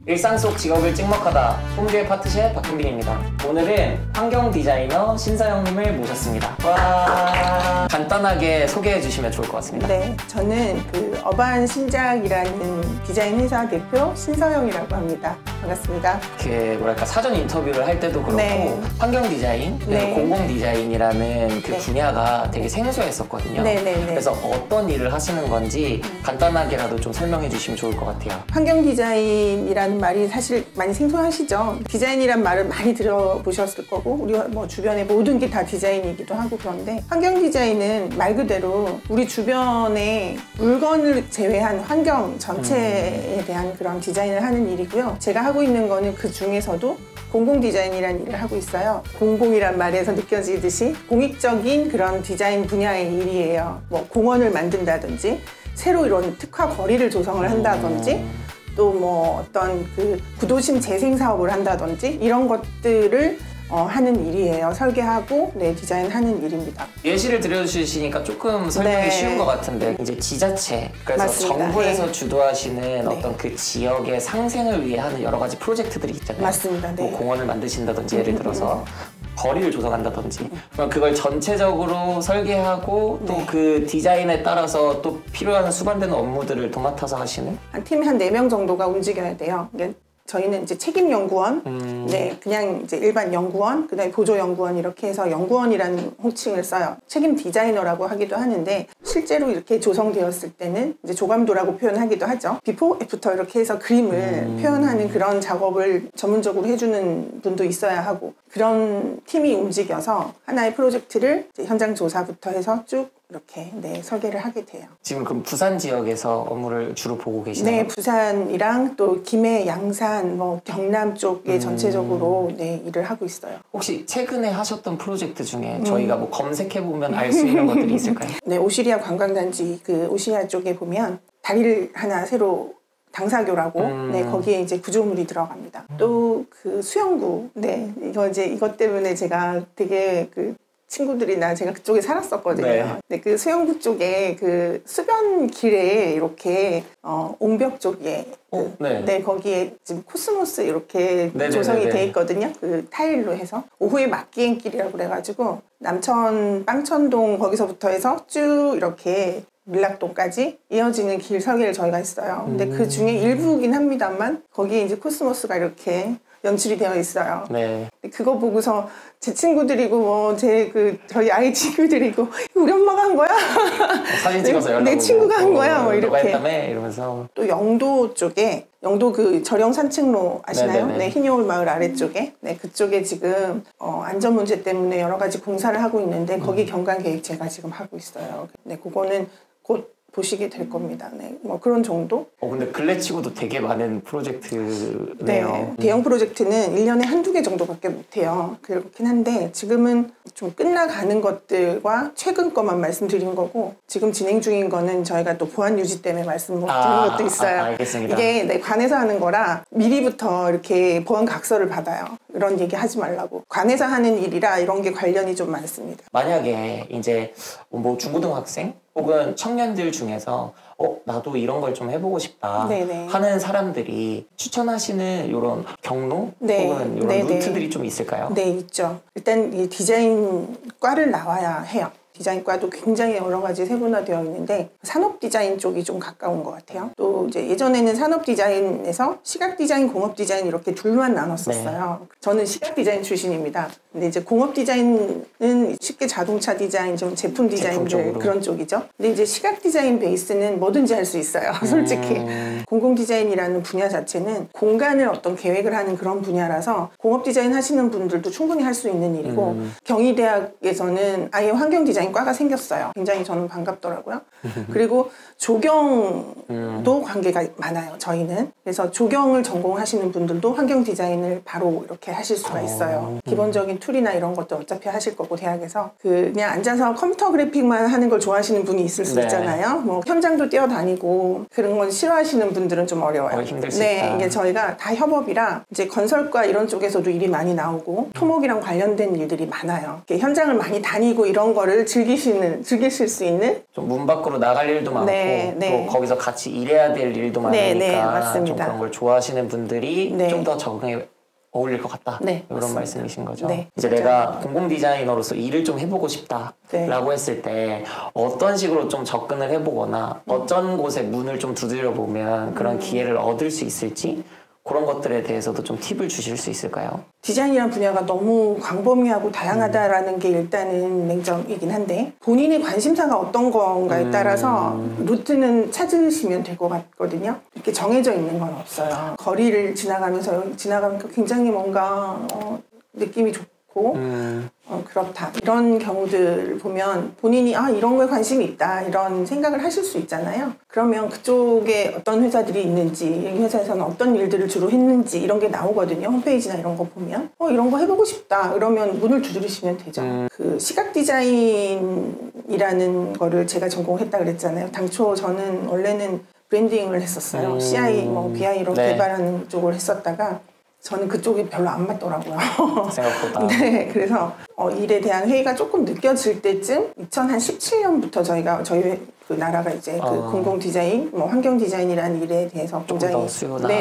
일상 속 직업을 찍먹하다 홈교의 파트셰프 박현빈입니다. 오늘은 환경 디자이너 신서영님을 모셨습니다. 와, 간단하게 소개해 주시면 좋을 것 같습니다. 네, 저는 어반 신작이라는 디자인 회사 대표 신서영이라고 합니다. 반갑습니다. 뭐랄까 사전 인터뷰를 할 때도 그렇고 네. 환경 디자인, 네. 공공 디자인이라는 그 네. 분야가 되게 생소했었거든요. 네네네. 그래서 어떤 일을 하시는 건지 간단하게라도 좀 설명해 주시면 좋을 것 같아요. 환경 디자인이라는 말이 사실 많이 생소하시죠? 디자인이란 말을 많이 들어보셨을 거고 우리 뭐 주변에 모든 게 다 디자인이기도 하고 그런데 환경 디자인은 말 그대로 우리 주변의 물건을 제외한 환경 전체에 대한 그런 디자인을 하는 일이고요. 제가 하고 있는 거는 그 중에서도 공공 디자인이라는 일을 하고 있어요. 공공이란 말에서 느껴지듯이 공익적인 그런 디자인 분야의 일이에요. 뭐 공원을 만든다든지 새로 이런 특화 거리를 조성을 한다든지 또 뭐 어떤 구도심 재생 사업을 한다든지 이런 것들을 하는 일이에요. 설계하고 디자인하는 일입니다. 예시를 들려주시니까 조금 설명이 네. 쉬운 것 같은데 이제 지자체, 그래서 맞습니다. 정부에서 네. 주도하시는 어떤 그 지역의 상생을 위해 하는 여러 가지 프로젝트들이 있잖아요. 맞습니다. 네. 뭐 공원을 만드신다든지 예를 들어서 거리를 조성한다든지 그럼 그걸 전체적으로 설계하고 또 그 디자인에 따라서 또 필요한 수반되는 업무들을 도맡아서 하시는? 한 팀에 한 4명 정도가 움직여야 돼요. 저희는 이제 책임 연구원, 그냥 이제 일반 연구원, 그다음에 보조 연구원 이렇게 해서 연구원이라는 호칭을 써요. 책임 디자이너라고 하기도 하는데 실제로 이렇게 조성되었을 때는 이제 조감도라고 표현하기도 하죠. 비포, 애프터 이렇게 해서 그림을 표현하는 그런 작업을 전문적으로 해주는 분도 있어야 하고 그런 팀이 움직여서 하나의 프로젝트를 이제 현장 조사부터 해서 쭉 이렇게 설계를 하게 돼요. 지금 그럼 부산 지역에서 업무를 주로 보고 계시나요? 네, 부산이랑 또 김해, 양산, 뭐 경남 쪽에 전체적으로 일을 하고 있어요. 혹시 최근에 하셨던 프로젝트 중에 저희가 뭐 검색해보면 알 수 있는 것들이 있을까요? 네, 오시리아 관광단지 오시리아 쪽에 보면 다리를 하나 새로 당사교라고 거기에 이제 구조물이 들어갑니다. 또 수영구, 이것 때문에 제가 되게 친구들이나 제가 그쪽에 살았었거든요. 네. 그 수영구 쪽에 수변 길에 이렇게 옹벽 쪽에 거기에 지금 코스모스 이렇게 조성이 돼 있거든요. 타일로 해서 오후에 막기행길이라고 그래가지고 남천 빵천동 거기서부터 해서 쭉 이렇게 밀락동까지 이어지는 길 설계를 저희가 했어요. 근데 그 중에 일부긴 합니다만 거기에 이제 코스모스가 이렇게 연출이 되어 있어요. 네. 그거 보고서 제 친구들이고 저희 아이 친구들이고 우리 엄마가 한 거야? 사진 찍어서 연락 내 친구가 한 거야? 뭐 누가 이렇게. 했다며? 이러면서. 또 영도 쪽에 영도 절영 산책로 아시나요? 네네네. 흰여울 마을 아래쪽에 그쪽에 지금 안전 문제 때문에 여러 가지 공사를 하고 있는데 거기 경관 계획 제가 지금 하고 있어요. 그거는 곧 보시게 될 겁니다. 뭐 그런 정도? 근데 근래치고도 되게 많은 프로젝트네요. 네. 대형 프로젝트는 1년에 한두 개 정도밖에 못해요. 그렇긴 한데 지금은 좀 끝나가는 것들과 최근 것만 말씀드린 거고 지금 진행 중인 거는 저희가 또 보안 유지 때문에 말씀 못 드린 것도 있어요. 알겠습니다. 이게 관에서 하는 거라 미리부터 이렇게 보안 각서를 받아요. 이런 얘기 하지 말라고. 관에서 하는 일이라 이런 게 관련이 좀 많습니다. 만약에 이제 뭐 중고등학생 혹은 청년들 중에서 나도 이런 걸 좀 해보고 싶다 하는 사람들이 추천하시는 이런 경로 혹은 이런 루트들이 좀 있을까요? 네, 있죠. 일단 이 디자인과를 나와야 해요. 디자인과도 굉장히 여러 가지 세분화되어 있는데 산업 디자인 쪽이 좀 가까운 것 같아요. 또 이제 예전에는 산업 디자인에서 시각 디자인, 공업 디자인 이렇게 둘만 나눴었어요. 저는 시각 디자인 출신입니다. 근데 이제 공업 디자인은 쉽게 자동차 디자인, 좀 제품 디자인들 그런 쪽이죠. 근데 이제 시각 디자인 베이스는 뭐든지 할 수 있어요. 솔직히. 공공 디자인이라는 분야 자체는 공간을 어떤 계획을 하는 그런 분야라서 공업 디자인 하시는 분들도 충분히 할 수 있는 일이고 경희대학에서는 아예 환경 디자인 과가 생겼어요. 굉장히 저는 반갑더라고요. 그리고 조경도 관계가 많아요. 저희는. 그래서 조경을 전공하시는 분들도 환경 디자인을 바로 이렇게 하실 수가 있어요. 기본적인 툴이나 이런 것도 어차피 하실 거고 대학에서 그냥 앉아서 컴퓨터 그래픽만 하는 걸 좋아하시는 분이 있을 수 있잖아요. 뭐 현장도 뛰어다니고 그런 건 싫어하시는 분들은 좀 어려워요. 힘들 수 있다. 이게 저희가 다 협업이라 이제 건설과 이런 쪽에서도 일이 많이 나오고 토목이랑 관련된 일들이 많아요. 현장을 많이 다니고 이런 거를 즐기실 수 있는 좀 문 밖으로 나갈 일도 많고 또 거기서 같이 일해야 될 일도 많으니까 좀 그런 걸 좋아하시는 분들이 좀 더 적응해 어울릴 것 같다. 이런 맞습니다. 말씀이신 거죠. 이제 내가 공공 디자이너로서 일을 좀 해보고 싶다라고 했을 때 어떤 식으로 좀 접근을 해보거나 어떤 곳에 문을 좀 두드려 보면 그런 기회를 얻을 수 있을지 그런 것들에 대해서도 좀 팁을 주실 수 있을까요? 디자인이라는 분야가 너무 광범위하고 다양하다라는 게 일단은 맹점이긴 한데 본인의 관심사가 어떤 건가에 따라서 루트는 찾으시면 될 것 같거든요. 이렇게 정해져 있는 건 없어요. 거리를 지나가면서 굉장히 뭔가 느낌이 좋고 그렇다. 이런 경우들 보면 본인이 이런 거에 관심이 있다 이런 생각을 하실 수 있잖아요. 그러면 그쪽에 어떤 회사들이 있는지 이 회사에서는 어떤 일들을 주로 했는지 이런 게 나오거든요. 홈페이지나 이런 거 보면 이런 거 해보고 싶다 그러면 문을 두드리시면 되죠. 그 시각 디자인이라는 거를 제가 전공했다 그랬잖아요. 당초 저는 원래는 브랜딩을 했었어요. CI, BI로 개발하는 쪽을 했었다가 저는 그쪽이 별로 안 맞더라고요. 생각보다. 네, 그래서 일에 대한 회의가 조금 느껴질 때쯤 2017년부터 저희 그 나라가 이제 그 공공 디자인, 환경 디자인이라는 일에 대해서 굉장히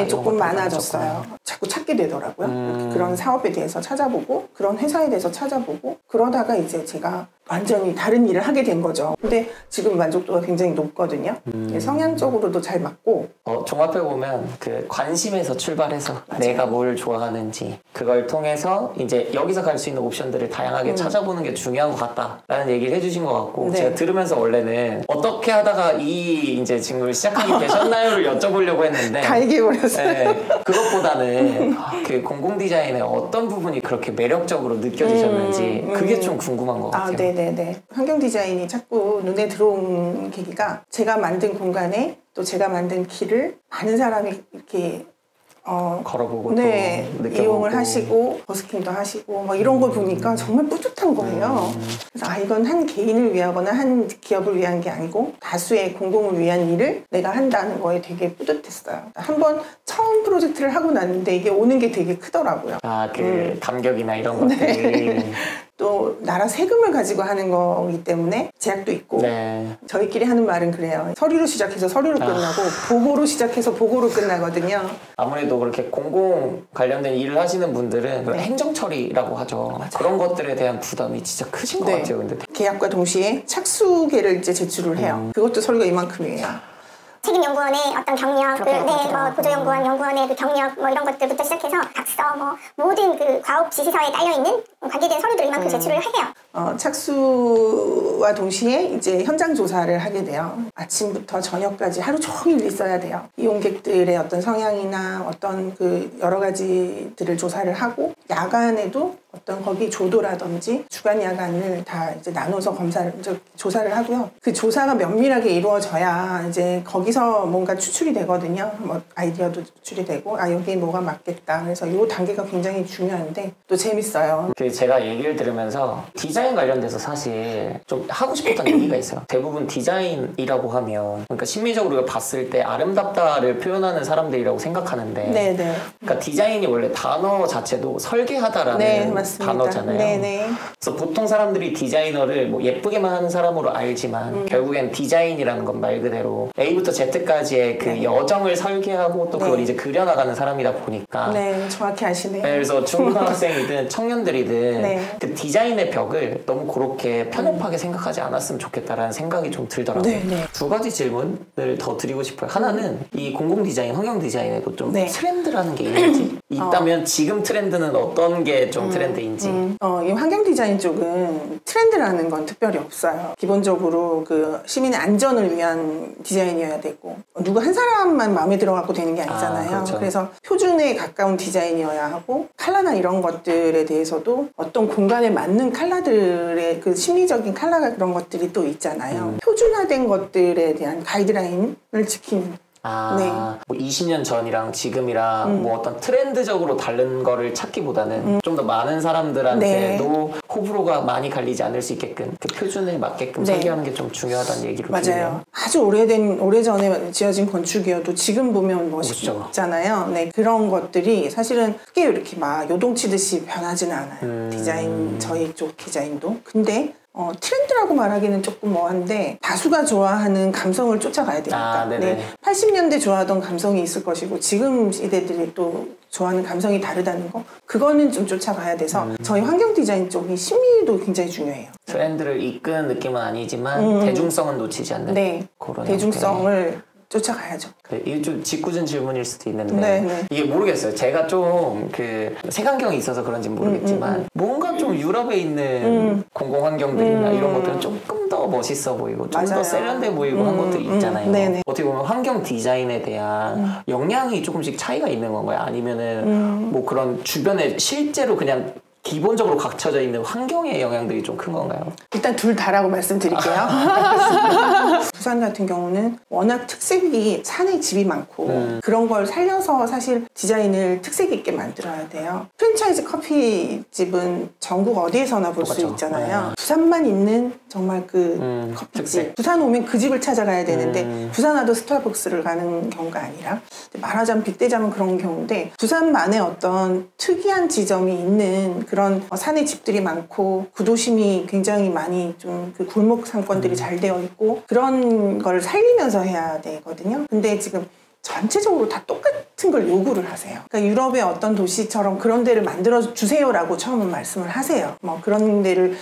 조금 많아졌어요. 자꾸 찾게 되더라고요. 그런 사업에 대해서 찾아보고 그런 회사에 대해서 찾아보고 그러다가 이제 제가 완전히 다른 일을 하게 된 거죠. 근데 지금 만족도가 굉장히 높거든요. 성향적으로도 잘 맞고 종합해보면 그 관심에서 출발해서 내가 뭘 좋아하는지 그걸 통해서 이제 여기서 갈 수 있는 옵션들을 다양하게 찾아보는 게 중요한 것 같다라는 얘기를 해주신 것 같고 제가 들으면서 원래는 어떻게 하다가 이 이제 질문을 시작하게 되셨나요를 여쭤보려고 했는데 다 얘기해버렸어요. 그것보다는 그 공공 디자인의 어떤 부분이 그렇게 매력적으로 느껴지셨는지 그게 좀 궁금한 것 같아요. 네네네. 환경 디자인이 자꾸 눈에 들어온 계기가 제가 만든 공간에 또 제가 만든 길을 많은 사람이 이렇게 걸어보고 또 이용을 하시고 버스킹도 하시고 이런 걸 보니까 정말 뿌듯한 거예요. 그래서 이건 한 개인을 위하거나 한 기업을 위한 게 아니고 다수의 공공을 위한 일을 내가 한다는 거에 되게 뿌듯했어요. 한번 처음 프로젝트를 하고 났는데 이게 오는 게 되게 크더라고요. 그 감격이나 이런 것들이 또 나라 세금을 가지고 하는 거기 때문에 제약도 있고 저희끼리 하는 말은 그래요. 서류로 시작해서 서류로 끝나고 보고로 시작해서 보고로 끝나거든요. 아무래도 그렇게 공공 관련된 일을 하시는 분들은 행정 처리라고 하죠. 그런 것들에 대한 부담이 진짜 크신 것 같아요. 근데 계약과 동시에 착수계를 이제 제출을 해요. 그것도 서류가 이만큼이에요. 책임연구원의 어떤 경력, 보조연구원, 연구원의 그 경력 이런 것들부터 시작해서 각서, 모든 그 과업 지시서에 딸려있는 관계된 서류들을 이만큼 제출을 해요. 착수와 동시에 이제 현장 조사를 하게 돼요. 아침부터 저녁까지 하루 종일 있어야 돼요. 이용객들의 어떤 성향이나 어떤 그 여러 가지들을 조사를 하고 야간에도 어떤 거기 조도라든지 주간 야간을 다 이제 나눠서 조사를 하고요. 그 조사가 면밀하게 이루어져야 이제 거기서 뭔가 추출이 되거든요. 아이디어도 추출이 되고 여기 뭐가 맞겠다. 그래서 이 단계가 굉장히 중요한데 또 재밌어요. 제가 얘기를 들으면서 디자인 관련돼서 사실 좀 하고 싶었던 얘기가 있어요. 대부분 디자인이라고 하면 그러니까 심미적으로 봤을 때 아름답다를 표현하는 사람들이라고 생각하는데 그러니까 디자인이 원래 단어 자체도 설계하다라는 단어잖아요. 그래서 보통 사람들이 디자이너를 예쁘게만 하는 사람으로 알지만 결국엔 디자인이라는 건 말 그대로 A부터 Z까지의 그 여정을 설계하고 또 그걸 이제 그려나가는 사람이다 보니까 정확히 아시네요. 그래서 중고등학생이든 청년들이든 그 디자인의 벽을 너무 그렇게 편협하게 생각하지 않았으면 좋겠다라는 생각이 좀 들더라고요. 두 가지 질문을 더 드리고 싶어요. 하나는 이 공공 디자인, 환경 디자인에도 좀 트렌드라는 게 있는지 있다면 지금 트렌드는 어떤 게 좀 트렌드인지 이 환경 디자인 쪽은 트렌드라는 건 특별히 없어요. 기본적으로 그 시민의 안전을 위한 디자인이어야 되고 누구 한 사람만 마음에 들어갖고 되는 게 아니잖아요. 그래서 표준에 가까운 디자인이어야 하고 컬러나 이런 것들에 대해서도 어떤 공간에 맞는 컬러들의 그 심리적인 컬러가 그런 것들이 또 있잖아요. 표준화된 것들에 대한 가이드라인을 지키는 20년 전이랑 지금이랑 어떤 트렌드적으로 다른 거를 찾기보다는 좀 더 많은 사람들한테도 호불호가 많이 갈리지 않을 수 있게끔 그 표준에 맞게끔 설계하는 게 좀 중요하다는 얘기로 맞아요. 아주 오래전에 지어진 건축이어도 지금 보면 멋있잖아요. 그런 것들이 사실은 크게 이렇게 막 요동치듯이 변하지는 않아요. 저희 쪽 디자인도. 근데 트렌드라고 말하기는 조금 뭐한데 다수가 좋아하는 감성을 쫓아가야 되니까. 네. 80년대 좋아하던 감성이 있을 것이고 지금 시대들이 또 좋아하는 감성이 다르다는 거, 그거는 좀 쫓아가야 돼서 저희 환경 디자인 쪽이 심의도 굉장히 중요해요. 트렌드를 이끄는 느낌은 아니지만 대중성은 놓치지 않는. 네. 그런 대중성을 쫓아가야죠. 이게 좀 짓궂은 질문일 수도 있는데 이게 모르겠어요. 제가 좀 그 색안경이 있어서 그런지는 모르겠지만 뭔가 좀 유럽에 있는 공공환경들이나 이런 것들은 조금 더 멋있어 보이고 좀 더 세련돼 보이고 한 것들이 있잖아요. 어떻게 보면 환경 디자인에 대한 영향이 조금씩 차이가 있는 건가요? 아니면은 뭐 그런 주변에 실제로 그냥 기본적으로 갖춰져 있는 환경의 영향들이 좀 큰 건가요? 일단 둘 다라고 말씀드릴게요. 부산 같은 경우는 워낙 특색이 산에 집이 많고 그런 걸 살려서 사실 디자인을 특색 있게 만들어야 돼요. 프랜차이즈 커피집은 전국 어디에서나 볼 수 있잖아요. 부산만 있는 정말 그 커피집. 특색. 부산 오면 그 집을 찾아가야 되는데 부산 와도 스타벅스를 가는 경우가 아니라 말하자면 빗대자면 그런 경우인데 부산만의 어떤 특이한 지점이 있는 그런 산에 집들이 많고 구도심이 굉장히 많이 좀 그 골목 상권들이 잘 되어 있고 그런 걸 살리면서 해야 되거든요. 근데 지금 전체적으로 다 똑같은 걸 요구를 하세요. 그러니까 유럽의 어떤 도시처럼 그런 데를 만들어 주세요라고 처음은 말씀을 하세요. 뭐 그런 데를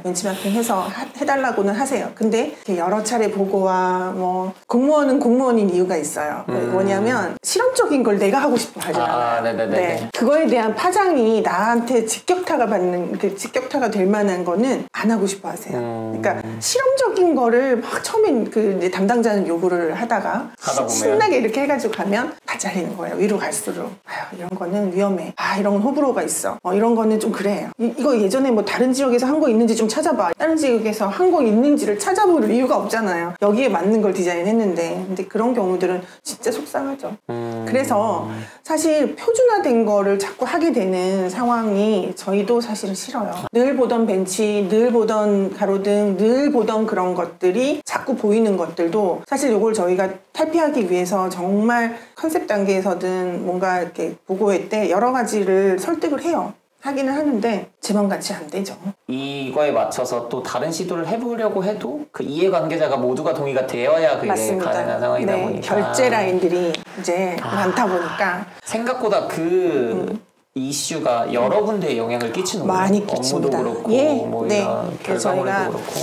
벤치마킹해서 해달라고는 하세요. 근데 여러 차례 보고와 뭐 공무원은 공무원인 이유가 있어요. 뭐냐면 실험적인 걸 내가 하고 싶어 하잖아요. 네. 그거에 대한 파장이 나한테 직격타가 될 만한 거는 안 하고 싶어 하세요. 그러니까 실험적인 거를 막 처음엔 그 담당자는 요구를 하다가 신나게 이렇게 해가지고 가면 다 잘리는 거예요. 위로 갈수록 이런 거는 위험해. 이런 건 호불호가 있어. 이런 거는 좀 그래요. 이거 예전에 뭐 다른 지역에서 한 거 있는지 좀 찾아봐. 다른 지역에서 한 거 있는지를 찾아볼 이유가 없잖아요. 여기에 맞는 걸 디자인했는데. 근데 그런 경우들은 진짜 속상하죠. 그래서 사실 표준화된 거를 자꾸 하게 되는 상황이 저희도 사실은 싫어요. 늘 보던 벤치, 늘 보던 가로등, 늘 보던 그런 것들이 자꾸 보이는 것들도 사실 이걸 저희가 탈피하기 위해서 정말 컨셉 단계에서든 뭔가 이렇게 보고회 때 여러 가지를 설득을 해요. 하기는 하는데 제 맘같이 안 되죠. 이거에 맞춰서 또 다른 시도를 해보려고 해도 그 이해관계자가 모두가 동의가 되어야 그게 맞습니다. 가능한 상황이다 보니까 결제 라인들이 이제 많다 보니까 생각보다 그 이슈가 여러 군데에 영향을 끼치는 거예요. 많이 끼칩니다. 업무도 그렇고 뭐 이런 결과물도 그렇고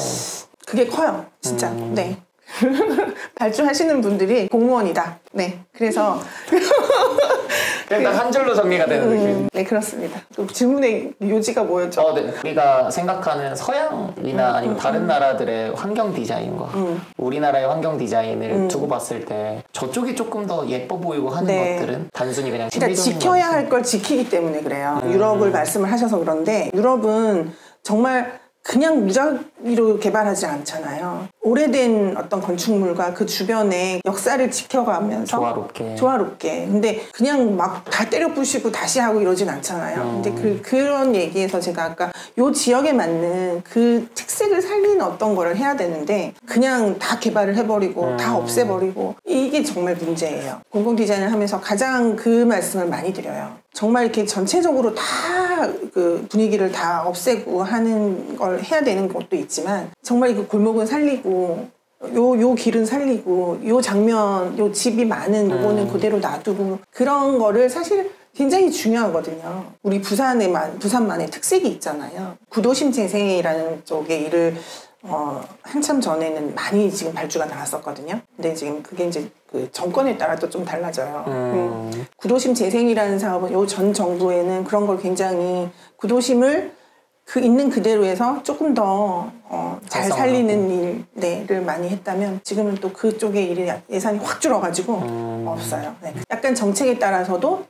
그게 커요. 진짜. 네. 발주하시는 분들이 공무원이다. 네. 그래서 일단 한 줄로 정리가 되는 느낌. 네, 그렇습니다. 또 질문의 요지가 뭐였죠? 네. 우리가 생각하는 서양이나 아니면 다른 나라들의 환경 디자인과 우리나라의 환경 디자인을 두고 봤을 때 저쪽이 조금 더 예뻐 보이고 하는 것들은 단순히 그냥 그러니까 지켜야 할 걸 지키기 때문에 그래요. 유럽을 말씀을 하셔서 그런데 유럽은 정말 그냥 무작위로 개발하지 않잖아요. 오래된 어떤 건축물과 그 주변의 역사를 지켜가면서 조화롭게. 근데 그냥 막 다 때려 부시고 다시 하고 이러진 않잖아요. 근데 그런 얘기에서 제가 아까 요 지역에 맞는 그 특색을 살리는 어떤 거를 해야 되는데 그냥 다 개발을 해버리고 다 없애버리고 이게 정말 문제예요. 공공 디자인을 하면서 가장 그 말씀을 많이 드려요. 정말 이렇게 전체적으로 다 그 분위기를 다 없애고 하는 걸 해야 되는 것도 있지만 정말 그 골목은 살리고 요 길은 살리고 요 장면 요 집이 많은 요거는 그대로 놔두고 그런 거를 사실 굉장히 중요하거든요. 우리 부산만의 특색이 있잖아요. 구도심 재생이라는 쪽의 일을 한참 전에는 많이 지금 발주가 나왔었거든요. 근데 지금 그게 이제 그 정권에 따라 또 좀 달라져요. 구도심 재생이라는 사업은 요 전 정부에는 그런 걸 굉장히 구도심을 있는 그대로 해서 조금 더 잘 살리는 일을 많이 했다면 지금은 또 그쪽의 일이 예산이 확 줄어가지고 없어요. 네. 약간 정책에 따라서도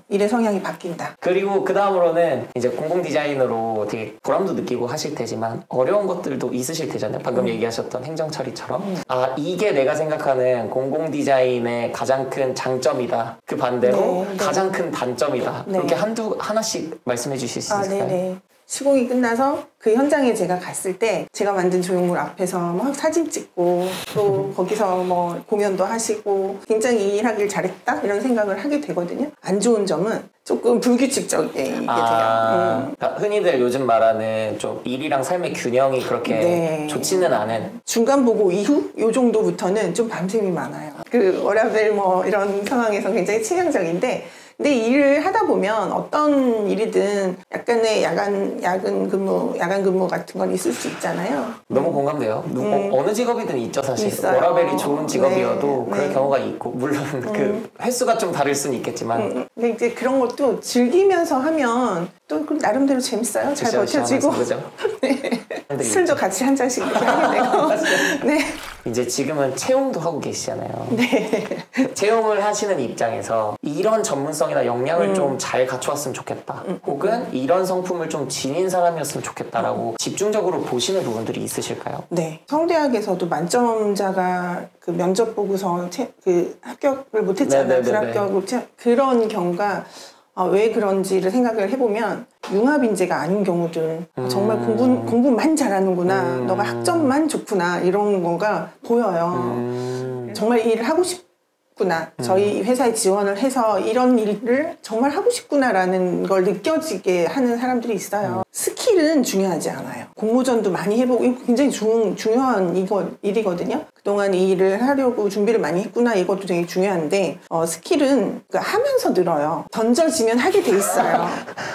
일의 성향이 바뀐다. 그리고 그 다음으로는 이제 공공 디자인으로 되게 보람도 느끼고 하실 테지만 어려운 것들도 있으실 테잖아요. 방금 얘기하셨던 행정 처리처럼 이게 내가 생각하는 공공 디자인의 가장 큰 장점이다. 그 반대로 가장 큰 단점이다. 그렇게 하나씩 말씀해 주실 수 있을까요? 네네. 시공이 끝나서 그 현장에 제가 갔을 때 제가 만든 조형물 앞에서 막 사진 찍고 또 거기서 뭐 공연도 하시고 굉장히 이 일하길 잘했다 이런 생각을 하게 되거든요. 안 좋은 점은 조금 불규칙적이게 돼요. 그러니까 흔히들 요즘 말하는 좀 일이랑 삶의 균형이 그렇게 네. 좋지는 않은. 중간 보고 이후 요 정도부터는 좀 밤샘이 많아요. 그 워라밸 뭐 이런 상황에서 굉장히 치명적인데, 근데 일을 하다 보면 어떤 일이든 약간의 야간 근무 같은 건 있을 수 있잖아요. 너무 공감돼요. 어느 직업이든 있죠, 사실. 있어요. 워라밸이 좋은 직업이어도 네. 그럴 네. 경우가 있고, 물론 그 횟수가 좀 다를 수는 있겠지만. 근데 이제 그런 것도 즐기면서 하면 또 나름대로 재밌어요. 잘 버텨지고. 그죠? 네. 술도 같이 한 잔씩 이렇게 하게 되고. 네. 이제 지금은 채용도 하고 계시잖아요. 네. 채용을 하시는 입장에서 이런 전문성이나 역량을 좀 잘 갖춰왔으면 좋겠다. 혹은 이런 성품을 좀 지닌 사람이었으면 좋겠다라고 집중적으로 보시는 부분들이 있으실까요? 네. 서울대학에서도 만점자가 그 면접 보고서 그 합격을 못했잖아요. 불합격으로 그런 경우가 왜 그런지를 생각을 해보면 융합인재가 아닌 경우들 정말 공부만 잘하는구나, 너가 학점만 좋구나 이런 거가 보여요. 정말 일을 하고 싶구나, 저희 회사에 지원을 해서 이런 일을 정말 하고 싶구나라는 걸 느껴지게 하는 사람들이 있어요. 스킬은 중요하지 않아요. 공모전도 많이 해보고 이거 굉장히 중요한 일이거든요. 그동안 이 일을 하려고 준비를 많이 했구나, 이것도 되게 중요한데 스킬은 하면서 늘어요. 던져지면 하게 돼 있어요.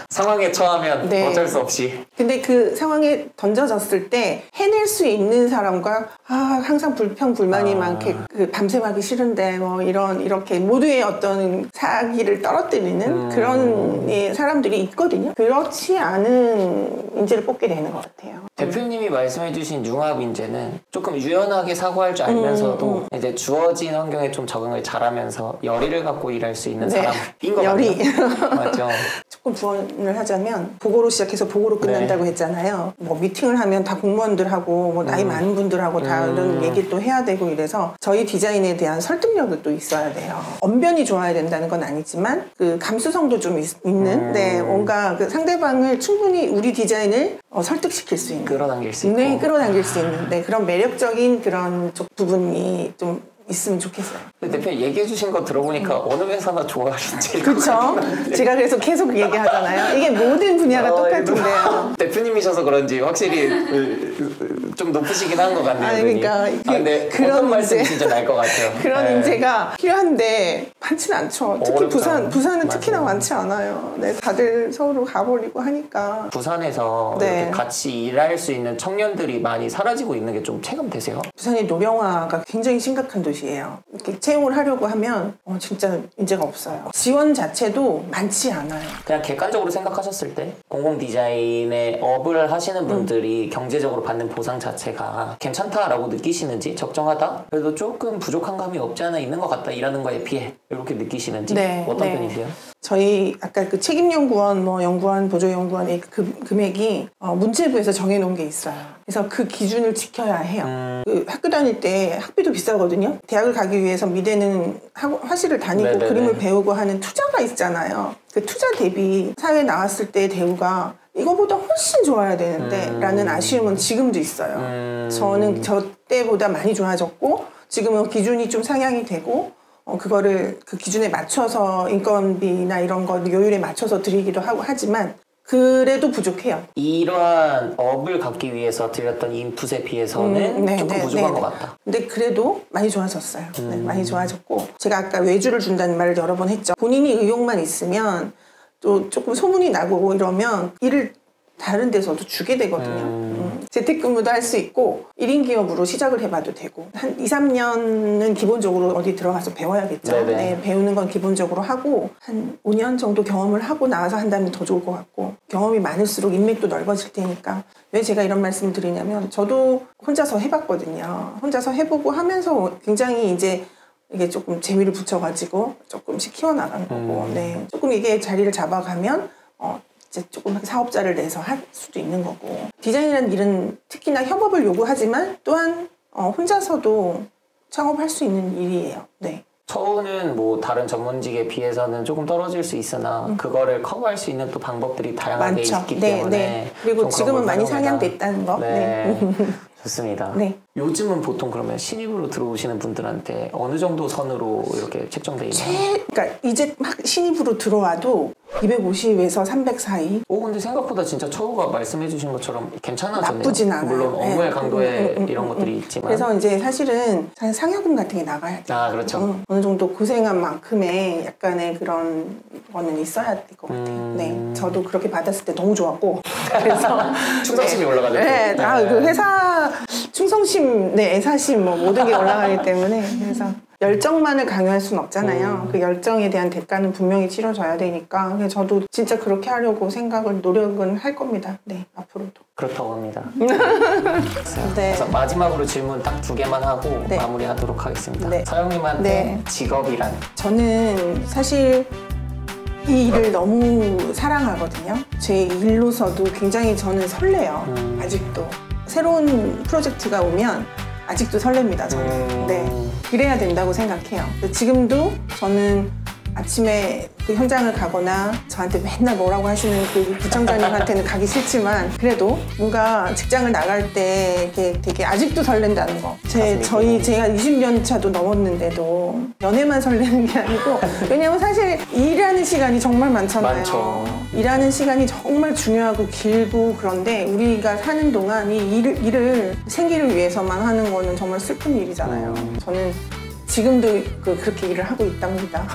상황에 처하면 네. 어쩔 수 없이. 근데 그 상황에 던져졌을 때 해낼 수 있는 사람과 항상 불평불만이 많게 밤샘 하기 싫은데 뭐 이렇게 모두의 어떤 사기를 떨어뜨리는 그런 사람들이 있거든요. 그렇지 않은 인재를 뽑게 되는 것 같아요. 대표님이 말씀해주신 융합인재는 조금 유연하게 사고할 줄 알면서도 이제 주어진 환경에 좀 적응을 잘하면서 열의를 갖고 일할 수 있는 네. 사람인 것 같아요. 맞죠. 조금 부언을 하자면 보고로 시작해서 보고로 끝난다고 했잖아요. 뭐 미팅을 하면 다 공무원들하고 뭐 나이 많은 분들하고 다 이런 얘기 또 해야 되고 이래서 저희 디자인에 대한 설득력도 또 있어야 돼요. 언변이 좋아야 된다는 건 아니지만 그 감수성도 좀 있는 뭔가 그 상대방을 충분히 우리 디자인을 설득시킬 수 있는, 끌어당길 수 있고. 네, 끌어당길 수 있는 그런 매력적인 그런 쪽 부분이 좀 있으면 좋겠어요. 근데 대표님 얘기해 주신 거 들어보니까 어느 회사나 좋아하는지. 그렇죠. 제가 그래서 계속 얘기하잖아요. 이게 모든 분야가 똑같은데요. 대표님이셔서 그런지 확실히 좀 높으시긴 한 것 같네요. 그러니까 근데 그런 말씀 진짜 날 것 같아요. 그런 인재가 필요한데 많지는 않죠. 특히 어렵죠. 부산은 특히나 많지 않아요. 네, 다들 서울로 가버리고 하니까. 부산에서 네. 이렇게 같이 일할 수 있는 청년들이 많이 사라지고 있는 게 좀 체감되세요? 부산이 노령화가 굉장히 심각한 도시예요. 이렇게 채용을 하려고 하면 진짜 인재가 없어요. 지원 자체도 많지 않아요. 그냥 객관적으로 생각하셨을 때 공공 디자인의 업을 하시는 분들이 경제적으로 받는 보상 자체가 괜찮다라고 느끼시는지, 적정하다? 그래도 조금 부족한 감이 없지 않아 있는 것 같다, 일하는 거에 비해 이렇게 느끼시는지. 네, 어떤 네. 편이세요? 저희 아까 그 책임연구원, 연구원, 보조연구원의 금액이 문체부에서 정해놓은 게 있어요. 그래서 그 기준을 지켜야 해요. 그 학교 다닐 때 학비도 비싸거든요. 대학을 가기 위해서 미대는 화실을 다니고 네네네. 그림을 배우고 하는 투자가 있잖아요. 그 투자 대비 사회에 나왔을 때 대우가 이거보다 훨씬 좋아야 되는데 라는 아쉬움은 지금도 있어요. 저는 저 때보다 많이 좋아졌고 지금은 기준이 좀 상향이 되고 그거를 그 기준에 맞춰서 인건비나 이런 거 요율에 맞춰서 드리기도 하고 하지만 그래도 부족해요. 이러한 업을 갖기 위해서 들였던 인풋에 비해서는 조금 부족한 것 같다. 근데 그래도 많이 좋아졌어요. 네, 많이 좋아졌고 제가 아까 외주를 준다는 말을 여러 번 했죠. 본인이 의욕만 있으면 또 조금 소문이 나고 이러면 일을 다른 데서도 주게 되거든요. 재택근무도 할 수 있고 1인 기업으로 시작을 해봐도 되고 한 2, 3년은 기본적으로 어디 들어가서 배워야겠죠. 네네. 네, 배우는 건 기본적으로 하고 한 5년 정도 경험을 하고 나와서 한다면 더 좋을 것 같고 경험이 많을수록 인맥도 넓어질 테니까. 왜 제가 이런 말씀을 드리냐면 저도 혼자서 해봤거든요. 혼자서 해보고 하면서 굉장히 이제 이게 조금 재미를 붙여가지고 조금씩 키워나가는 거고 네, 조금 이게 자리를 잡아가면 이제 조금 사업자를 내서 할 수도 있는 거고. 디자인이라는 일은 특히나 협업을 요구하지만 또한 혼자서도 창업할 수 있는 일이에요. 네. 처우는 뭐 다른 전문직에 비해서는 조금 떨어질 수 있으나 그거를 커버할 수 있는 또 방법들이 다양하게 많죠. 있기 네, 때문에 네. 그리고 지금은 많이 상향됐다는 거. 네. 좋습니다. 네. 요즘은 보통 그러면 신입으로 들어오시는 분들한테 어느 정도 선으로 이렇게 책정돼 있나요? 그러니까 이제 막 신입으로 들어와도 250에서 300 사이. 근데 생각보다 진짜 처우가 말씀해주신 것처럼 괜찮아졌네요. 나쁘진 않아요. 물론 업무의 강도에 이런 것들이 있지만. 그래서 이제 사실은 상여금 같은 게 나가야 돼요. 그렇죠. 어느 정도 고생한 만큼의 약간의 그런 거는 있어야 될 것 같아요. 네, 저도 그렇게 받았을 때 너무 좋았고. 그래서 충성심이 올라가죠. 네, 그 회사 충성심, 애사심 뭐 모든 게 올라가기 때문에 그래서. 열정만을 강요할 수는 없잖아요. 그 열정에 대한 대가는 분명히 치러져야 되니까. 그래서 저도 진짜 그렇게 하려고 노력은 할 겁니다. 네, 앞으로도. 그렇다고 합니다. 네. 그래서 마지막으로 질문 딱 2개만 하고 마무리하도록 하겠습니다. 서영님한테 직업이란? 저는 사실 이 일을 너무 사랑하거든요. 제 일로서도 굉장히 저는 설레요. 아직도. 새로운 프로젝트가 오면 아직도 설렙니다, 저는. 네. 그래야 된다고 생각해요. 지금도 저는 아침에 그 현장을 가거나 저한테 맨날 뭐라고 하시는 그 부청장님한테는 가기 싫지만 그래도 뭔가 직장을 나갈 때 이렇게 되게 아직도 설렌다는 거. 제가 20년 차도 넘었는데도 연애만 설레는 게 아니고 왜냐면 사실 일하는 시간이 정말 많잖아요. 일하는 시간이 정말 중요하고 길고 그런데 우리가 사는 동안 이 일을 생기를 위해서만 하는 거는 정말 슬픈 일이잖아요. 저는 지금도 그렇게 일을 하고 있답니다.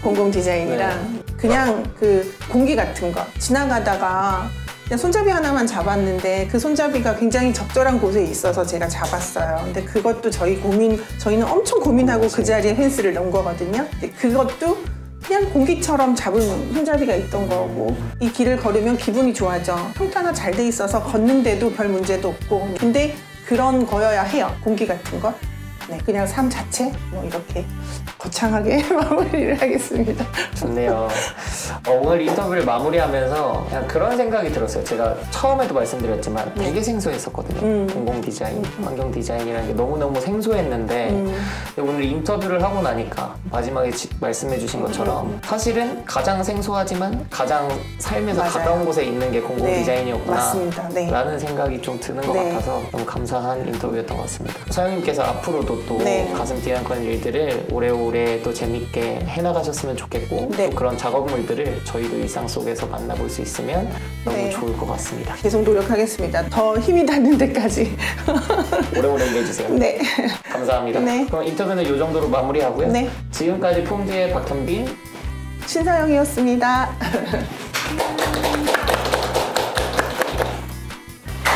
공공 디자인이랑 그냥 그 공기 같은 거 지나가다가 그냥 손잡이 하나만 잡았는데 그 손잡이가 굉장히 적절한 곳에 있어서 제가 잡았어요. 근데 그것도 저희는 엄청 고민하고 그 자리에 펜스를 넣은 거거든요. 근데 그것도 그냥 공기처럼 잡은 손잡이가 있던 거고 이 길을 걸으면 기분이 좋아져. 평탄화 잘 돼 있어서 걷는데도 별 문제도 없고 근데 그런 거여야 해요. 공기 같은 거. 네, 그냥 삶 자체 뭐 이렇게 거창하게 마무리를 하겠습니다. 좋네요. 오늘 인터뷰를 마무리하면서 그냥 그런 생각이 들었어요. 제가 처음에도 말씀드렸지만 되게 생소했었거든요. 공공 디자인, 환경 디자인이라는 게 너무너무 생소했는데 오늘 인터뷰를 하고 나니까 마지막에 말씀해 주신 것처럼 사실은 가장 생소하지만 가장 삶에서 가까운 곳에 있는 게 공공 디자인이었구나 맞습니다. 라는 생각이 좀 드는 것 같아서 너무 감사한 인터뷰였던 것 같습니다. 서영님께서 앞으로도 또 가슴 디자인권 일들을 오래오래 또 재밌게 해나가셨으면 좋겠고 또 그런 작업물들을 저희도 일상 속에서 만나볼 수 있으면 너무 좋을 것 같습니다. 계속 노력하겠습니다. 더 힘이 닿는 데까지. 오래오래 일해주세요. 네. 감사합니다. 그럼 인터뷰는 이 정도로 마무리하고요. 지금까지 폼즈의 박현빈, 신서영이었습니다.